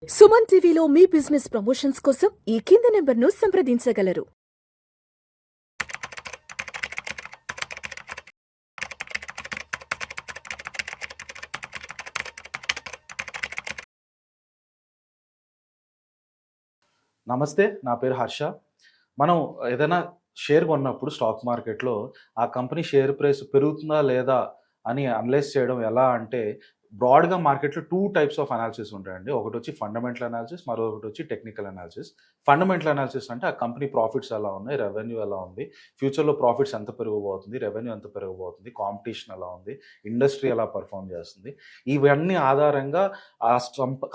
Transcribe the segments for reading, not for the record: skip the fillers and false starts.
సుమన్ టీవీలో మీ business promotions కోసం ఈ కింది నెంబర్ను సంప్రదించగలరు. నమస్తే. నా పేరు హర్ష. మనం ఏదైనా షేర్ కొన్నప్పుడు స్టాక్ మార్కెట్‌లో ఆ కంపెనీ షేర్ ప్రైస్ పెరుగుతుందా? లేదా? అని అనలైజ్ చేయడం ఎలా అంటే బ్రాడ్‌గా మార్కెట్‌లో 2 టైప్స్ ఆఫ్ అనాలిసిస్ ఉంటాయండి. ఒకటొచ్చి ఫండమెంటల్ అనాలిసిస్, మరొకటొచ్చి టెక్నికల్ అనాలిసిస్. ఫండమెంటల్ అనాలిసిస్ అంటే ఆ కంపెనీ ప్రాఫిట్స్ ఎలా ఉన్నాయి? రెవెన్యూ ఎలా ఉంది? ఫ్యూచర్‌లో ప్రాఫిట్స్ ఎంత పెరగబోతుంది? రెవెన్యూ ఎంత పెరగబోతుంది? కాంపిటీషన్ ఎలా ఉంది? ఇండస్ట్రీ ఎలా పెర్ఫార్మ్ చేస్తుంది? ఇవన్నీ ఆధారంగా ఆ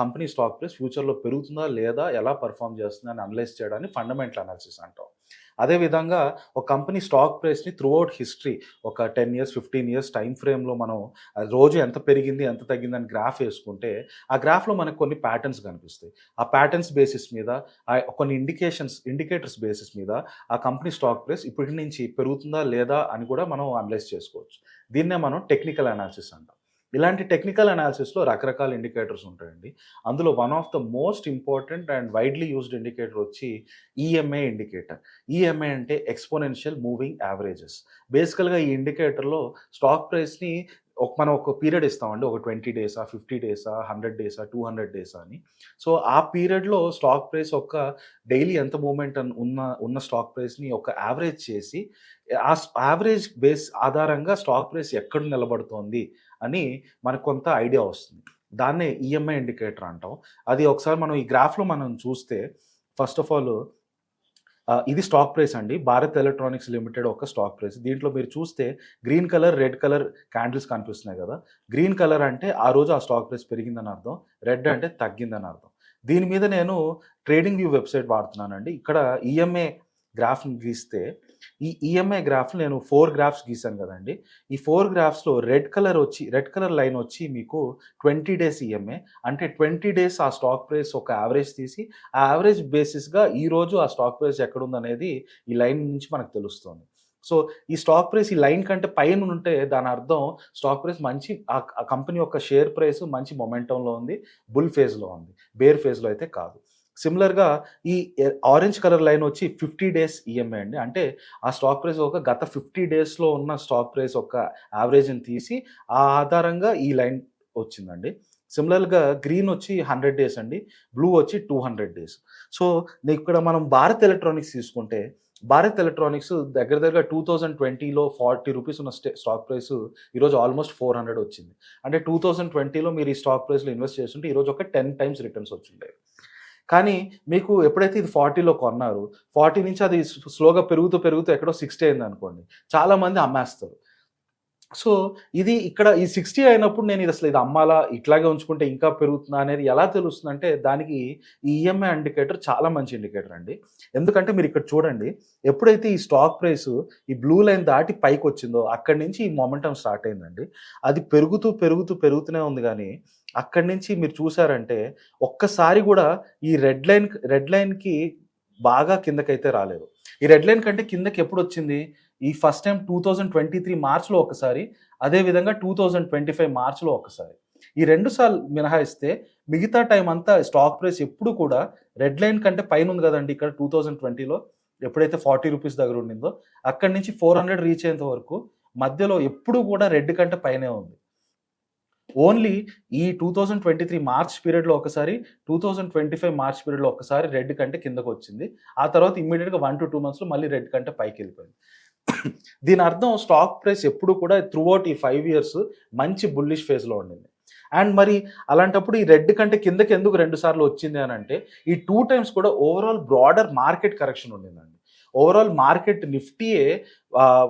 కంపెనీ స్టాక్ ప్రైస్ ఫ్యూచర్‌లో పెరుగుతుందా? లేదా? ఎలా పెర్ఫార్మ్ చేస్తుంది? అని అనలైజ్ చేయడాన్ని ఫండమెంటల్ అనాలిసిస్ అంటాం. అదేవిధంగా ఒక కంపెనీ స్టాక్ ప్రైస్‌ని త్రూఅవుట్ హిస్టరీ ఒక 10 ఇయర్స్, 15 ఇయర్స్ టైమ్ ఫ్రేమ్‌లో మనం రోజు ఎంత పెరిగింది, ఎంత తగ్గిందని గ్రాఫ్ ఏసుకుంటే, ఆ గ్రాఫ్‌లో మనకు కొన్ని ప్యాటర్న్స్ కనిపిస్తాయి. ఆ ప్యాటర్న్స్ బేసిస్ మీద కొన్ని ఇండికేటర్స్ బేసిస్ మీద ఆ కంపెనీ స్టాక్ ప్రైస్ ఇప్పటి నుంచి పెరుగుతుందా? లేదా? అని కూడా మనం అనలైజ్ చేసుకోవచ్చు. దీన్నే మనం టెక్నికల్ అనాలిసిస్ అంటాం. ఇలాంటి టెక్నికల్ అనాలిసిస్‌లో రకరకాల ఇండికేటర్స్ ఉంటాయండి. అందులో one of the most important and widely used indicator వచ్చి ఈఎంఏ ఇండికేటర్. ఈఎంఏ అంటే ఎక్స్‌పోనెన్షియల్ మూవింగ్ యావరేజెస్. బేసికల్‌గా ఈ ఇండికేటర్‌లో స్టాక్ ప్రైస్‌ని మనం ఒక పీరియడ్ ఇస్తామండి. ఒక 20 డేసా, 50 డేసా, 100 డేసా, 200 డేసా అని. సో, ఆ పీరియడ్‌లో స్టాక్ ప్రైస్ డైలీ ఎంత మూవ్‌మెంట్ ఉన్న స్టాక్ ప్రైస్‌ని ఒక యావరేజ్ చేసి, యావరేజ్ బేస్ ఆధారంగా స్టాక్ ప్రైస్ ఎక్కడ నిలబడుతోంది అని మనకు కొంత ఐడియా వస్తుంది. దాన్నే ఈఎంఐ ఇండికేటర్ అంటాం. అది ఒకసారి మనం ఈ గ్రాఫ్‌లో మనం చూస్తే ఫస్ట్ ఆఫ్ ఆల్ ఇది స్టాక్ ప్రైస్ అండి. భారత్ ఎలక్ట్రానిక్స్ లిమిటెడ్ ఒక స్టాక్ ప్రైస్. దీంట్లో మీరు చూస్తే green colour, red colour candles కనిపిస్తున్నాయి గదా! గ్రీన్ కలర్ అంటే ఆ రోజు ఆ స్టాక్ ప్రైస్ పెరిగిందని అర్థం. రెడ్ అంటే తగ్గిందని అర్థం. దీని మీద నేను ట్రేడింగ్ వ్యూ వెబ్‌సైట్ వాడుతున్నానండి. ఇక్కడ ఈఎంఏ గ్రాఫ్‌ని గీస్తే ఈ ఈఎంఐ గ్రాఫ్‌లో నేను 4 గ్రాఫ్స్ గీసాను గదండీ! ఈ 4 గ్రాఫ్స్‌లో రెడ్ కలర్ లైన్ వచ్చి మీకు 20 డేస్ ఈఎంఐ. అంటే 20 డేస్ ఆ స్టాక్ ప్రైస్ ఒక యావరేజ్ తీసి, ఆ యావరేజ్ బేసిస్‌గా ఈరోజు ఆ స్టాక్ ప్రైస్ ఎక్కడుందనేది ఈ లైన్ నుంచి మనకు తెలుస్తుంది. సో, ఈ స్టాక్ ప్రైస్ ఈ లైన్ కంటే పైనుంటే దాని అర్థం స్టాక్ ప్రైస్ మంచి ఆ కంపెనీ యొక్క షేర్ ప్రైస్ మంచి మొమెంటంలో ఉంది. బుల్ ఫేజ్‌లో ఉంది. బేర్ ఫేజ్‌లో అయితే కాదు. సిమిలర్‌గా ఈ ఆరెంజ్ కలర్ లైన్ వచ్చి 50 డేస్ ఈఎంఐ అండి. అంటే ఆ స్టాక్ ప్రైస్ గత 50 డేస్‌లో ఉన్న స్టాక్ ప్రైస్ యావరేజ్‌ని తీసి ఆ ఆధారంగా ఈ లైన్ వచ్చిందండి. సిమిలర్‌గా గ్రీన్ వచ్చి 100 డేస్ అండి. బ్లూ వచ్చి 200 డేస్. సో, ఇక్కడ మనం భారత్ ఎలక్ట్రానిక్స్ తీసుకుంటే, భారత్ ఎలక్ట్రానిక్స్ దగ్గర దగ్గర 2020లో ₹40 ఉన్న స్టాక్ ప్రైస్ ఈరోజు ఆల్మోస్ట్ 400 వచ్చింది. అంటే 2020లో మీరు ఈ స్టాక్ ప్రైస్‌లో ఇన్వెస్ట్ చేసుంటే ఈరోజు ఒక 10 టైమ్స్ రిటర్న్స్ వచ్చుండేవి. కానీ మీకు ఎప్పుడైతే ఇది 40లో కొన్నారో, 40 నుంచి అది స్లోగా పెరుగుతూ, పెరుగుతూ ఎక్కడో 60 అయిందనుకోండి. చాలామంది అమ్మేస్తారు. సో, ఇది ఇక్కడ ఈ 60 అయినప్పుడు నేను ఇది అమ్మాలా? ఇట్లాగే ఉంచుకుంటే ఇంకా పెరుగుతుందా? అనేది ఎలా తెలుస్తుందంటే, దానికి ఈ ఈఎంఐ ఇండికేటర్ చాలా మంచి ఇండికేటర్ అండి. ఎందుకంటే మీరిక్కడ చూడండి. ఎప్పుడైతే ఈ స్టాక్ ప్రైసు ఈ బ్లూ లైన్ దాటి పైకొచ్చిందో, అక్కడి నుంచి ఈ మొమెంటమ్ స్టార్ట్ అయిందండి. అది పెరుగుతూ, పెరుగుతూ, పెరుగుతూనే ఉంది గానీ, అక్కడి నుంచి మీరు చూసారంటే, ఒక్కసారి గూడా ఈ రెడ్ లైన్‌కి బాగా కిందకైతే రాలేదు. ఈ రెడ్ లైన్ కంటే కిందకి ఎప్పుడొచ్చింది? ఈ ఫస్ట్ టైమ్ 2023 మార్చ్‌లో ఒకసారి, అదే విధంగా 2025 మార్చ్‌లో ఒకసారి. ఈ 2 సార్లు మినహాయిస్తే మిగతా టైమ్ అంతా స్టాక్ ప్రైస్ ఎప్పుడు కూడా రెడ్ లైన్ కంటే పైనుంది గదండీ! ఇక్కడ 2020లో ఎప్పుడైతే ₹40 దగ్గర ఉండిందో, అక్కడి నుంచి 400 రీచ్ అయ్యేంత వరకు మధ్యలో ఎప్పుడు గూడా రెడ్ కంటే పైనే ఉంది. ఓన్లీ ఈ 2023 మార్చ్ పీరియడ్‌లో ఒకసారి, 2025 మార్చ్ పీరియడ్‌లో ఒకసారి రెడ్ కంటే కిందకొచ్చింది. ఆ తర్వాత ఇమ్మీడియేట్‌గా 1-2 మంత్స్‌లో మళ్ళీ రెడ్ కంటే పైకెళ్ళిపోయింది. దీని అర్థం స్టాక్ ప్రైస్ ఎప్పుడు కూడా త్రూఅవుట్ ఈ 5 ఇయర్స్ మంచి బుల్లిష్ ఫేజ్‌లో ఉండింది. అండ్ మరి అలాంటప్పుడు ఈ రెడ్ కంటే కిందకి ఎందుకు 2 సార్లు వచ్చింది అనంటే, ఈ 2 టైమ్స్ కూడా ఓవరాల్ బ్రాడర్ మార్కెట్ కరెక్షన్ ఉండిందండి. ఓవరాల్ మార్కెట్ నిఫ్టీయే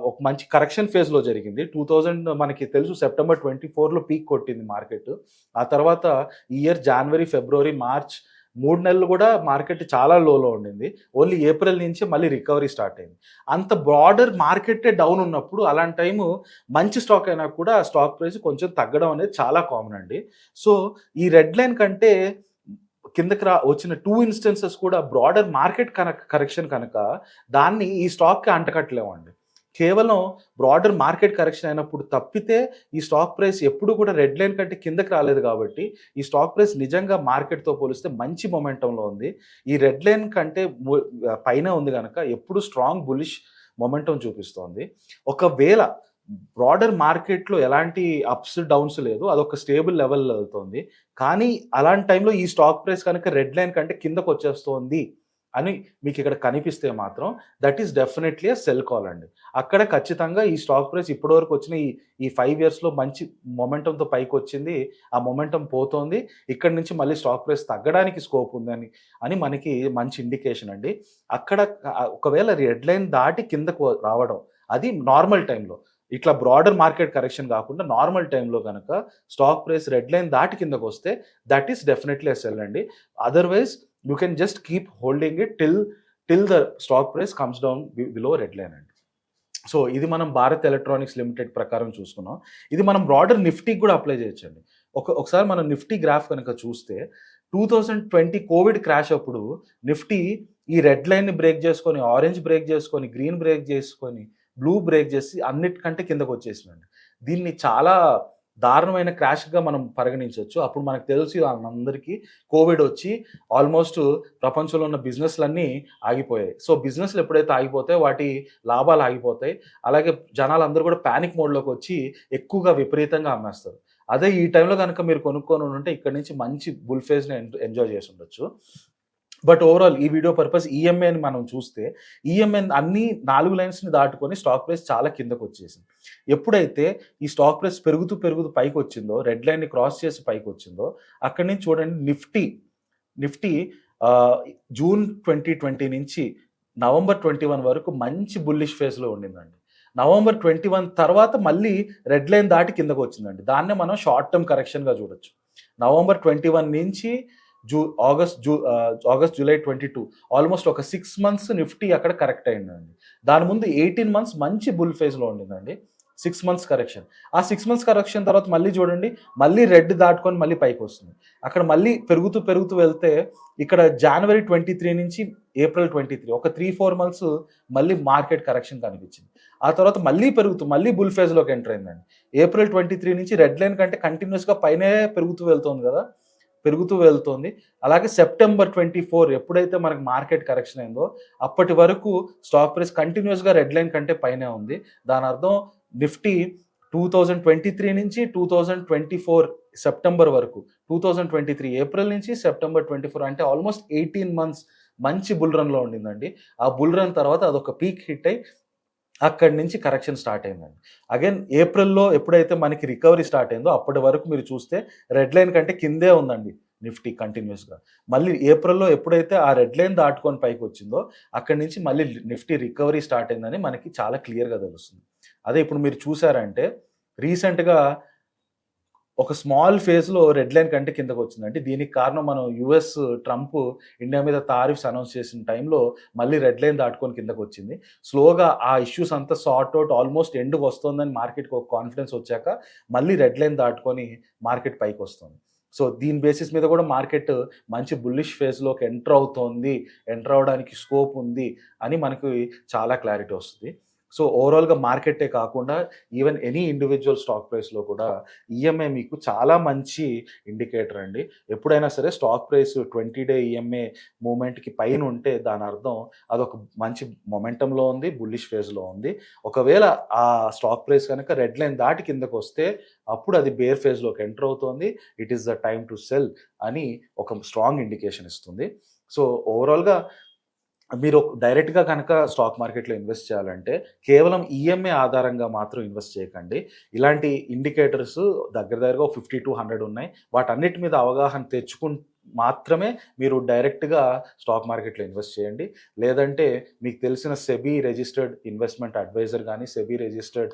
ఒక మంచి కరెక్షన్ ఫేజ్‌లో జరిగింది. 2000 మనకి తెలుసు సెప్టెంబర్ 24లో పీక్ కొట్టింది మార్కెట్. ఆ తర్వాత ఈ ఇయర్ జాన్వరి, ఫిబ్రవరి, మార్చ్ 3 నెలలు కూడా మార్కెట్ చాలా లోలో ఉండింది. ఓన్లీ ఏప్రిల్ నుంచే మళ్ళీ రికవరీ స్టార్ట్ అయింది. అంత బ్రాడర్ మార్కెట్టే డౌన్ ఉన్నప్పుడు అలాంటి టైము మంచి స్టాక్ అయినా కూడా ఆ స్టాక్ ప్రైస్ కొంచెం తగ్గడం అనేది చాలా కామన్ అండి. సో, ఈ రెడ్ లైన్ కంటే కిందకి వచ్చిన 2 ఇన్‌స్టెన్సెస్ కూడా బ్రాడర్ మార్కెట్ కరెక్షన్ కనుక దాన్ని ఈ స్టాక్‌కి అంటకట్టలేమండి. కేవలం బ్రాడర్ మార్కెట్ కరెక్షన్ అయినప్పుడు తప్పితే ఈ స్టాక్ ప్రైస్ ఎప్పుడు కూడా రెడ్ లైన్ కంటే కిందకి రాలేదు కాబట్టి ఈ స్టాక్ ప్రైస్ నిజంగా మార్కెట్తో పోలిస్తే మంచి మొమెంటంలో ఉంది. ఈ రెడ్ లైన్ కంటే పైన ఉంది కనుక ఎప్పుడు స్ట్రాంగ్ బులిష్ మొమెంటం చూపిస్తోంది. ఒకవేళ బ్రాడర్ మార్కెట్లో ఎలాంటి అప్స్ డౌన్స్ లేదు, అదొక స్టేబుల్ లెవెల్ వెళ్తుంది. కానీ అలాంటి టైంలో ఈ స్టాక్ ప్రైస్ కనుక రెడ్ లైన్ కంటే కిందకు వచ్చేస్తోంది అని మీకు ఇక్కడ కనిపిస్తే మాత్రం that is definitely cell call అండి. అక్కడ ఖచ్చితంగా ఈ స్టాక్ ప్రైస్ ఇప్పటివరకు వచ్చిన ఈ 5 ఇయర్స్లో మంచి మొమెంటంతో పైకి వచ్చింది, ఆ మొమెంటం పోతోంది. ఇక్కడ నుంచి మళ్ళీ స్టాక్ ప్రైస్ తగ్గడానికి స్కోప్ ఉందని మనకి మంచి ఇండికేషన్ అండి. అక్కడ ఒకవేళ రెడ్ లైన్ దాటి కిందకు రావడం అది నార్మల్ టైంలో, ఇట్లా బ్రాడర్ మార్కెట్ కరెక్షన్ కాకుండా నార్మల్ టైంలో కనుక స్టాక్ ప్రైస్ రెడ్ లైన్ దాటి కిందకు వస్తే దట్ ఈస్ డెఫినెట్లీ సెల్ అండి. Otherwise you can just keep holding it till the stock price comes down below red line అండి. సో ఇది మనం భారత్ ఎలక్ట్రానిక్స్ లిమిటెడ్ ప్రకారం చూసుకున్నాం. ఇది మనం బ్రాడర్ నిఫ్టీకి కూడా అప్లై చేయొచ్చండి. ఒకసారి మనం నిఫ్టీ గ్రాఫ్ కనుక చూస్తే 2020 కోవిడ్ క్రాష్ అప్పుడు నిఫ్టీ ఈ రెడ్ లైన్ని బ్రేక్ చేసుకొని, ఆరెంజ్ బ్రేక్ చేసుకొని, గ్రీన్ బ్రేక్ చేసుకొని, బ్లూ బ్రేక్ చేసి అన్నిటికంటే కిందకు వచ్చేసిందండి. దీన్ని చాలా దారుణమైన క్రాష్గా మనం పరిగణించవచ్చు. అప్పుడు మనకు తెలిసి అందరికీ కోవిడ్ వచ్చి ఆల్మోస్ట్ ప్రపంచంలో ఉన్న బిజినెస్లన్నీ ఆగిపోయాయి. సో బిజినెస్లు ఎప్పుడైతే ఆగిపోతాయో వాటి లాభాలు ఆగిపోతాయి. అలాగే జనాలందరూ కూడా ప్యానిక్ మోడ్లోకి వచ్చి ఎక్కువగా విపరీతంగా అమ్మేస్తారు. అదే ఈ టైంలో కనుక మీరు కొనుక్కొని ఉంటే ఇక్కడ నుంచి మంచి బుల్ ఫేజ్ని ఎంజాయ్ చేసి ఉండొచ్చు. బట్ ఓవరాల్ ఈ వీడియో పర్పస్ ఈఎంఐని మనం చూస్తే ఈఎంఐ అన్ని 4 లైన్స్ని దాటుకొని స్టాక్ ప్రైస్ చాలా కిందకు వచ్చేసింది. ఎప్పుడైతే ఈ స్టాక్ ప్రైస్ పెరుగుతూ పైకి వచ్చిందో, రెడ్ లైన్ని క్రాస్ చేసి పైకి వచ్చిందో, అక్కడి నుంచి చూడండి నిఫ్టీ జూన్ 2020 నుంచి నవంబర్ 21 వరకు మంచి బుల్లిష్ ఫేజ్లో ఉండిందండి. నవంబర్ 21 తర్వాత మళ్ళీ రెడ్ లైన్ దాటి కిందకు వచ్చిందండి. దాన్నే మనం షార్ట్ టర్మ్ కరెక్షన్గా చూడొచ్చు. నవంబర్ 21 నుంచి ఆగస్ట్ జూలై 22 ఆల్మోస్ట్ ఒక 6 months నిఫ్టీ అక్కడ కరెక్ట్ అయిందండి. దాని ముందు 18 months మంచి బుల్ ఫేజ్లో ఉండిందండి. 6 months కరెక్షన్. ఆ 6 months కరెక్షన్ తర్వాత మళ్ళీ చూడండి, మళ్ళీ రెడ్ దాటుకొని మళ్ళీ పైకి వస్తుంది. అక్కడ మళ్ళీ పెరుగుతూ వెళ్తే ఇక్కడ జనవరి 23 నుంచి ఏప్రిల్ 23 ఒక 3-4 months మళ్ళీ మార్కెట్ కరెక్షన్ కనిపించింది. ఆ తర్వాత మళ్ళీ మళ్ళీ బుల్ ఫేజ్లోకి ఎంటర్ అయిందండి. ఏప్రిల్ 23 నుంచి రెడ్ లైన్ కంటే కంటిన్యూస్గా పైనే పెరుగుతూ వెళ్తోంది. అలాగే సెప్టెంబర్ 24 ఎప్పుడైతే మనకు మార్కెట్ కరెక్షన్ అయిందో అప్పటి వరకు స్టాక్ ప్రైస్ కంటిన్యూస్గా రెడ్ లైన్ కంటే పైనే ఉంది. దాని అర్థం నిఫ్టీ 2023 నుంచి 2024 సెప్టెంబర్ వరకు, 2023 ఏప్రిల్ నుంచి సెప్టెంబర్ 24 అంటే ఆల్మోస్ట్ 18 months మంచి బుల్ రన్లో ఉండిందండి. ఆ బుల్ రన్ తర్వాత అదొక పీక్ హిట్ అయ్యి అక్కడి నుంచి కరెక్షన్ స్టార్ట్ అయిందండి. అగైన్ ఏప్రిల్లో ఎప్పుడైతే మనకి రికవరీ స్టార్ట్ అయిందో అప్పటి వరకు మీరు చూస్తే రెడ్ లైన్ కంటే కిందే ఉందండి నిఫ్టీ కంటిన్యూస్గా. మళ్ళీ ఏప్రిల్లో ఎప్పుడైతే ఆ రెడ్ లైన్ దాటుకొని పైకి వచ్చిందో అక్కడి నుంచి మళ్ళీ నిఫ్టీ రికవరీ స్టార్ట్ అయిందని మనకి చాలా క్లియర్గా తెలుస్తుంది. అదే ఇప్పుడు మీరు చూసారంటే రీసెంట్గా ఒక స్మాల్ ఫేజ్లో రెడ్ లైన్ కంటే కిందకు వచ్చిందంటే దీనికి కారణం మనం యుఎస్ ట్రంప్ ఇండియా మీద టారిఫ్స్ అనౌన్స్ చేసిన టైంలో మళ్ళీ రెడ్ లైన్ దాటుకొని కిందకు వచ్చింది. స్లోగా ఆ ఇష్యూస్ అంతా సార్ట్ అవుట్ ఆల్మోస్ట్ ఎండ్కి వస్తుందని మార్కెట్కి ఒక కాన్ఫిడెన్స్ వచ్చాక మళ్ళీ రెడ్ లైన్ దాటుకొని మార్కెట్ పైకి వస్తుంది. సో దీని బేసిస్ మీద కూడా మార్కెట్ మంచి బుల్లిష్ ఫేజ్లోకి ఎంటర్ అవడానికి స్కోప్ ఉంది అని మనకి చాలా క్లారిటీ వస్తుంది. సో ఓవరాల్గా మార్కెటే కాకుండా ఈవెన్ ఎనీ ఇండివిజువల్ స్టాక్ ప్రైస్లో కూడా ఈఎంఐ మీకు చాలా మంచి ఇండికేటర్ అండి. ఎప్పుడైనా సరే స్టాక్ ప్రైస్ 20-day ఈఎంఐ మూమెంట్కి పైన ఉంటే దాని అర్థం అదొక మంచి మొమెంటంలో ఉంది, బుల్లిష్ ఫేజ్లో ఉంది. ఒకవేళ ఆ స్టాక్ ప్రైస్ కనుక రెడ్ లైన్ దాటి కిందకు వస్తే అప్పుడు అది బేర్ ఫేజ్లోకి ఎంటర్ అవుతుంది. It is the time to cell అని ఒక స్ట్రాంగ్ ఇండికేషన్ ఇస్తుంది. సో ఓవరాల్గా మీరు డైరెక్ట్గా కనుక స్టాక్ మార్కెట్లో ఇన్వెస్ట్ చేయాలంటే కేవలం ఈఎంఐ ఆధారంగా మాత్రం ఇన్వెస్ట్ చేయకండి. ఇలాంటి ఇండికేటర్స్ దగ్గరగా 50-100 ఉన్నాయి. వాటన్నిటి మీద అవగాహన తెచ్చుకుని మాత్రమే మీరు డైరెక్ట్గా స్టాక్ మార్కెట్లో ఇన్వెస్ట్ చేయండి. లేదంటే మీకు తెలిసిన సెబీ రిజిస్టర్డ్ ఇన్వెస్ట్మెంట్ అడ్వైజర్ కానీ, సెబీ రిజిస్టర్డ్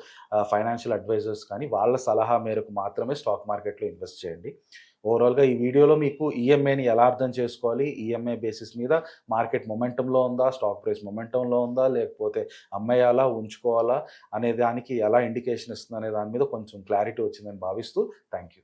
ఫైనాన్షియల్ అడ్వైజర్స్ కానీ వాళ్ళ సలహా మేరకు మాత్రమే స్టాక్ మార్కెట్లో ఇన్వెస్ట్ చేయండి. ఓవరాల్గా ఈ వీడియోలో మీకు ఈఎంఐని ఎలా అర్థం చేసుకోవాలి, ఈఎంఐ బేసిస్ మీద మార్కెట్ మొమెంటంలో ఉందా, స్టాక్ ప్రైస్ మొమెంటంలో ఉందా, లేకపోతే అమ్మేయాలా ఉంచుకోవాలా అనే దానికి ఎలా ఇండికేషన్ ఇస్తుంది అనే దాని మీద కొంచెం క్లారిటీ వచ్చిందని భావిస్తూ థ్యాంక్ యూ.